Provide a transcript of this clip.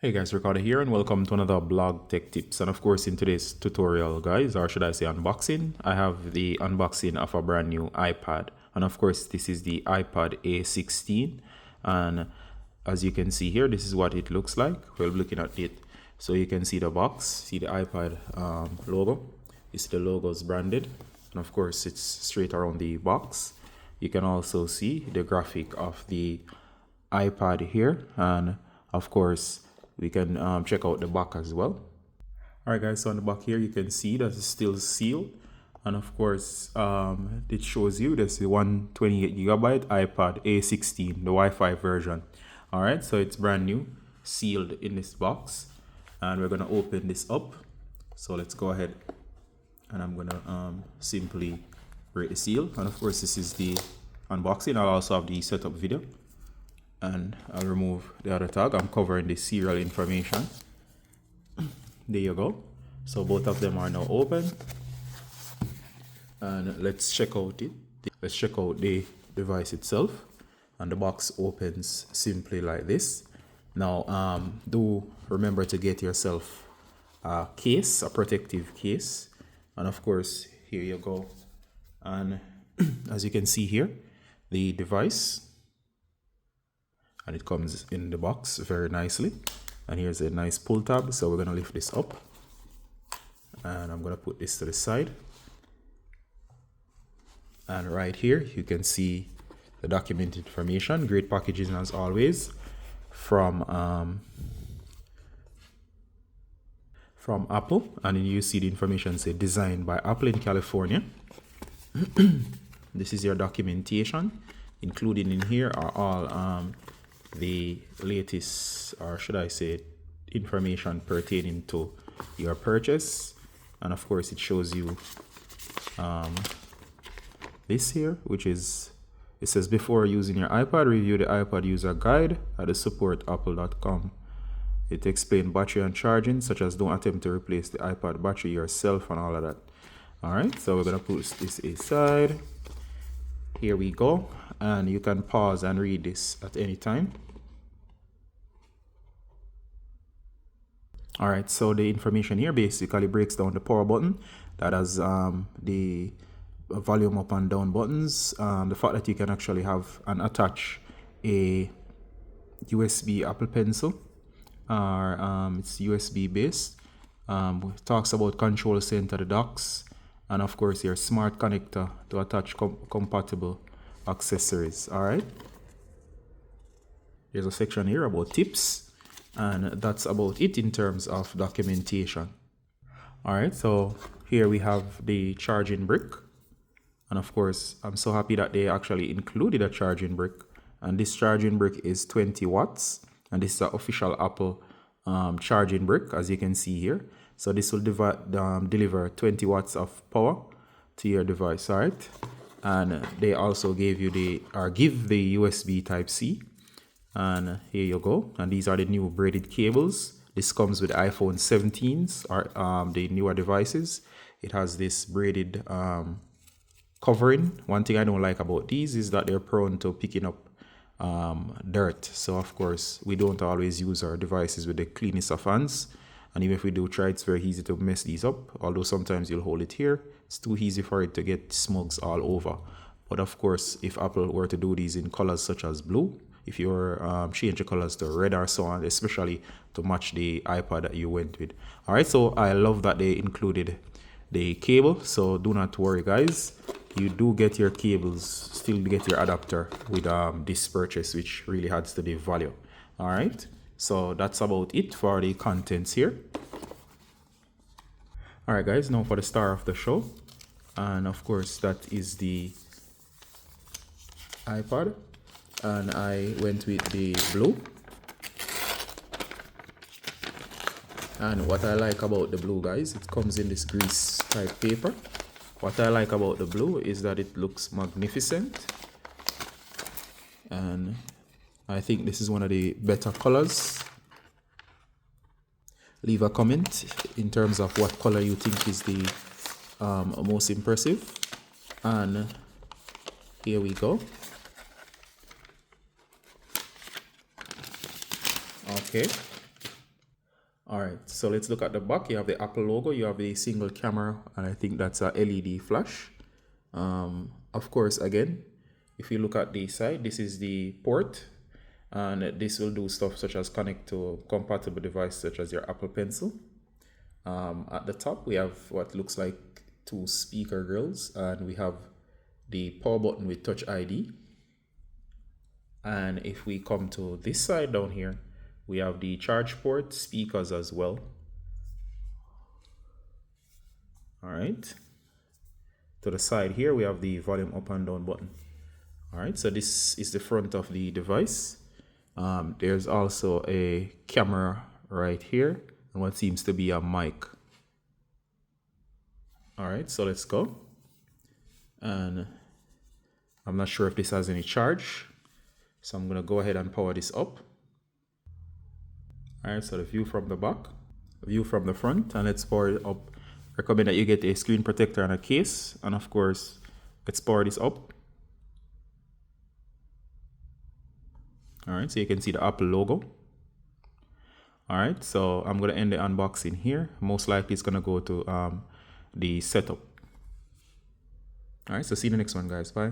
Hey guys, Ricardo here and welcome to another blog tech tips. And of course in today's tutorial guys, or should I say unboxing, I have the unboxing of a brand new iPad. And of course this is the iPad A16, and as you can see here, this is what it looks like. We're looking at it. So you can see the box, see the iPad logo. You see the logos branded, and of course it's straight around the box. You can also see the graphic of the iPad here, and of course we can check out the back as well. All right guys, so on the back here you can see that it's still sealed, and of course it shows you this is 128GB iPad A16, the Wi-Fi version. All right, so it's brand new, sealed in this box, and we're gonna open this up. So let's go ahead, and I'm gonna simply break the seal. And of course this is the unboxing. I'll also have the setup video, and I'll remove the other tag. I'm covering the serial information. There you go. So both of them are now open, and let's check out it. Let's check out the device itself, and the box opens simply like this. Now do remember to get yourself a case, a protective case, and of course here you go. And as you can see here, the device, and it comes in the box very nicely. And here's a nice pull tab, so we're going to lift this up, and I'm going to put this to the side. And right here you can see the document information. Great packaging as always from Apple, and then you see the information say designed by Apple in California. This is your documentation. Included in here are all the latest, or should I say, information pertaining to your purchase. And of course it shows you this here, which is, it says, before using your iPad, review the iPad user guide at the supportapple.com. It explains battery and charging, such as don't attempt to replace the iPad battery yourself and all of that. All right, so we're gonna put this aside. Here we go, and you can pause and read this at any time. All right, so the information here basically breaks down the power button that has the volume up and down buttons, the fact that you can actually have and attach a USB Apple Pencil, or it's USB based. It talks about control center, the docks, and of course your smart connector to attach compatible accessories. All right, there's a section here about tips, and that's about it in terms of documentation. All right, so here we have the charging brick, and of course I'm so happy that they actually included a charging brick, and this charging brick is 20 watts, and this is the official Apple charging brick, as you can see here. So this will deliver 20 watts of power to your device. All right, and they also give the USB Type-C, and here you go. And these are the new braided cables. This comes with iPhone 17s or the newer devices. It has this braided covering. One thing I don't like about these is that they're prone to picking up dirt. So of course we don't always use our devices with the cleanest of hands, and even if we do try, it's very easy to mess these up. Although sometimes you'll hold it here, it's too easy for it to get smudges all over. But of course, if Apple were to do these in colors such as blue, if you were change the colors to red or so on, especially to match the iPad that you went with. All right, so I love that they included the cable, so do not worry guys, you do get your cables, still get your adapter with this purchase, which really adds to the value. All right, so that's about it for the contents here. All right guys, now for the star of the show, and of course that is the iPad, and I went with the blue. And what I like about the blue guys, it comes in this grease type paper. What I like about the blue is that it looks magnificent, and I think this is one of the better colors. Leave a comment in terms of what color you think is the most impressive. And here we go. Okay, All right, so let's look at the back. You have the Apple logo, you have the single camera, and I think that's a LED flash. Of course, again, if you look at the side, this is the port, and this will do stuff such as connect to compatible devices such as your Apple Pencil. At the top, we have what looks like two speaker grills, and we have the power button with Touch ID. And if we come to this side down here, we have the charge port, speakers as well. All right. To the side here, we have the volume up and down button. All right, so this is the front of the device. There's also a camera right here and what seems to be a mic. All right, so let's go. And I'm not sure if this has any charge, so I'm gonna go ahead and power this up. All right, so the view from the back, view from the front, and let's power it up. Recommend that you get a screen protector and a case, and of course, let's power this up. All right, so you can see the Apple logo. All right, so I'm gonna end the unboxing here. Most likely it's gonna go to the setup. All right, so see you in the next one, guys. Bye.